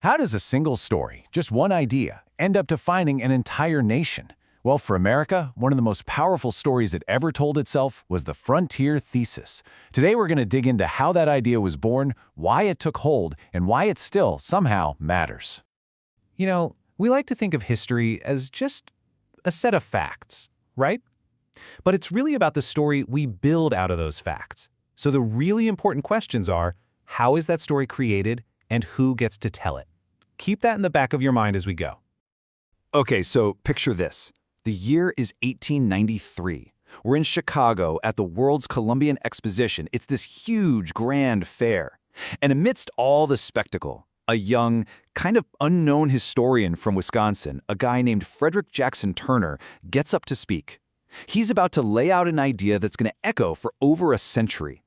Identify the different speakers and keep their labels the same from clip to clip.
Speaker 1: How does a single story, just one idea, end up defining an entire nation? Well, for America, one of the most powerful stories it ever told itself was the frontier thesis. Today we're going to dig into how that idea was born, why it took hold, and why it still, somehow, matters.
Speaker 2: You know, we like to think of history as just a set of facts, right? But it's really about the story we build out of those facts. So the really important questions are, how is that story created and who gets to tell it? Keep that in the back of your mind as we go.
Speaker 3: Okay, so picture this. The year is 1893. We're in Chicago at the World's Columbian Exposition. It's this huge, grand fair. And amidst all the spectacle, a young, kind of unknown historian from Wisconsin, a guy named Frederick Jackson Turner, gets up to speak. He's about to lay out an idea that's going to echo for over a century.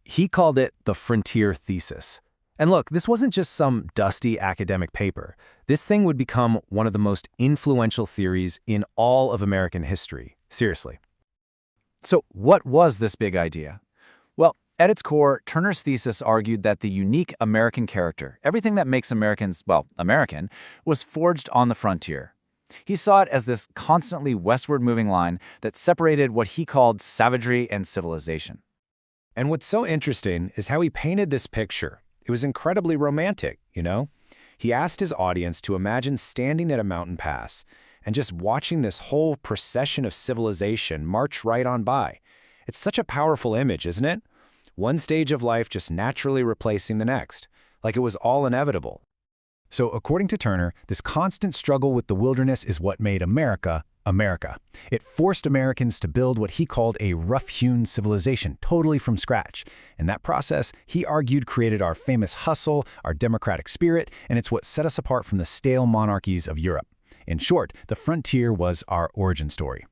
Speaker 2: He called it the frontier thesis. And look, this wasn't just some dusty academic paper. This thing would become one of the most influential theories in all of American history. Seriously.
Speaker 1: So what was this big idea? Well, at its core, Turner's thesis argued that the unique American character, everything that makes Americans, well, American, was forged on the frontier. He saw it as this constantly westward-moving line that separated what he called savagery and civilization.
Speaker 2: And what's so interesting is how he painted this picture. It was incredibly romantic, you know? He asked his audience to imagine standing at a mountain pass and just watching this whole procession of civilization march right on by. It's such a powerful image, isn't it? One stage of life just naturally replacing the next, like it was all inevitable. So according to Turner, this constant struggle with the wilderness is what made America, America. It forced Americans to build what he called a rough-hewn civilization, totally from scratch. And that process, he argued, created our famous hustle, our democratic spirit, and it's what set us apart from the stale monarchies of Europe. In short, the frontier was our origin story.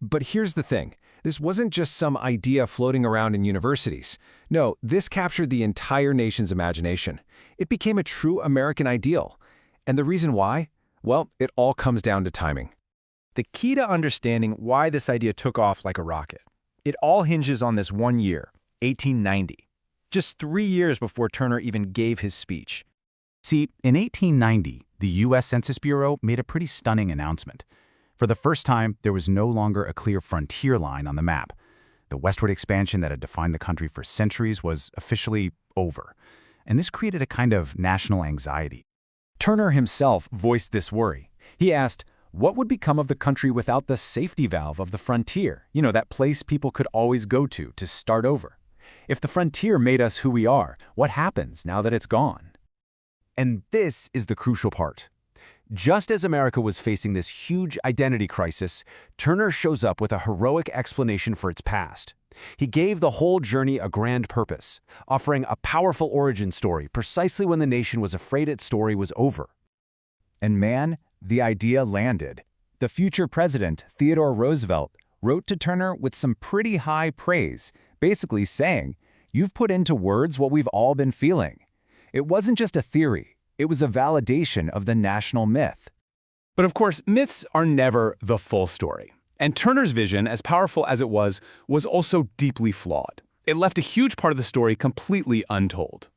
Speaker 2: But here's the thing. This wasn't just some idea floating around in universities. No, this captured the entire nation's imagination. It became a true American ideal. And the reason why? Well, it all comes down to timing. The key to understanding why this idea took off like a rocket. It all hinges on this one year, 1890. Just 3 years before Turner even gave his speech. See, in 1890, the U.S. Census Bureau made a pretty stunning announcement. For the first time, there was no longer a clear frontier line on the map. The westward expansion that had defined the country for centuries was officially over. And this created a kind of national anxiety. Turner himself voiced this worry. He asked, what would become of the country without the safety valve of the frontier? You know, that place people could always go to start over. If the frontier made us who we are, what happens now that it's gone? And this is the crucial part. Just as America was facing this huge identity crisis, Turner shows up with a heroic explanation for its past. He gave the whole journey a grand purpose, offering a powerful origin story precisely when the nation was afraid its story was over. And man, the idea landed. The future president, Theodore Roosevelt, wrote to Turner with some pretty high praise, basically saying, "You've put into words what we've all been feeling." It wasn't just a theory. It was a validation of the national myth. But of course, myths are never the full story. And Turner's vision, as powerful as it was also deeply flawed. It left a huge part of the story completely untold.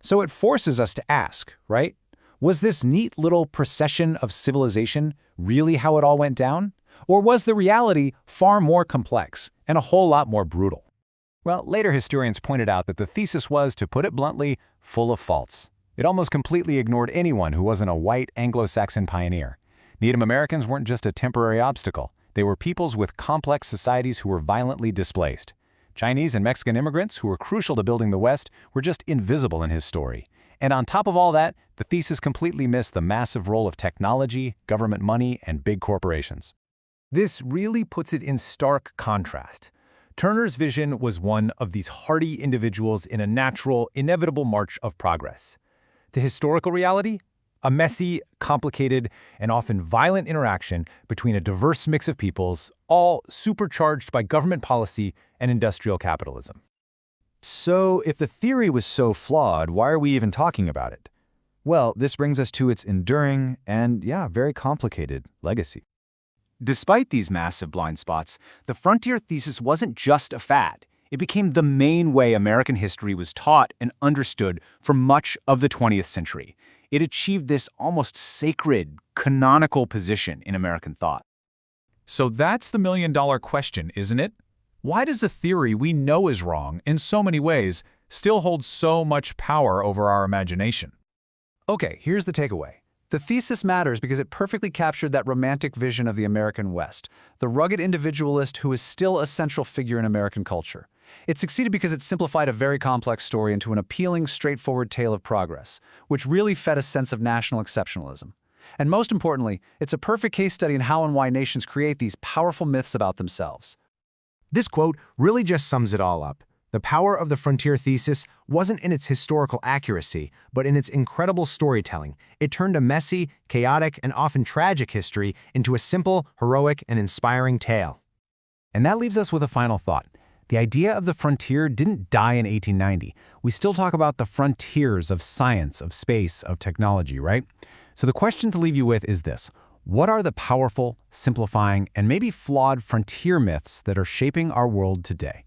Speaker 2: So it forces us to ask, right? Was this neat little procession of civilization really how it all went down? Or was the reality far more complex and a whole lot more brutal? Well, later historians pointed out that the thesis was, to put it bluntly, full of faults. It almost completely ignored anyone who wasn't a white Anglo-Saxon pioneer. Native Americans weren't just a temporary obstacle. They were peoples with complex societies who were violently displaced. Chinese and Mexican immigrants, who were crucial to building the West, were just invisible in his story. And on top of all that, the thesis completely missed the massive role of technology, government money, and big corporations. This really puts it in stark contrast. Turner's vision was one of these hardy individuals in a natural, inevitable march of progress. The historical reality? A messy, complicated, and often violent interaction between a diverse mix of peoples, all supercharged by government policy and industrial capitalism. So, if the theory was so flawed, why are we even talking about it? Well, this brings us to its enduring and, very complicated legacy. Despite these massive blind spots, the frontier thesis wasn't just a fad. It became the main way American history was taught and understood for much of the 20th century.
Speaker 1: It achieved this almost sacred, canonical position in American thought.
Speaker 4: So that's the million-dollar question, isn't it? Why does a theory we know is wrong in so many ways still hold so much power over our imagination?
Speaker 2: Okay, here's the takeaway. The thesis matters because it perfectly captured that romantic vision of the American West, the rugged individualist who is still a central figure in American culture. It succeeded because it simplified a very complex story into an appealing, straightforward tale of progress, which really fed a sense of national exceptionalism. And most importantly, it's a perfect case study in how and why nations create these powerful myths about themselves.
Speaker 5: This quote really just sums it all up. The power of the frontier thesis wasn't in its historical accuracy, but in its incredible storytelling. It turned a messy, chaotic, and often tragic history into a simple, heroic, and inspiring tale.
Speaker 2: And that leaves us with a final thought. The idea of the frontier didn't die in 1890. We still talk about the frontiers of science, of space, of technology, right? So the question to leave you with is this. What are the powerful, simplifying, and maybe flawed frontier myths that are shaping our world today?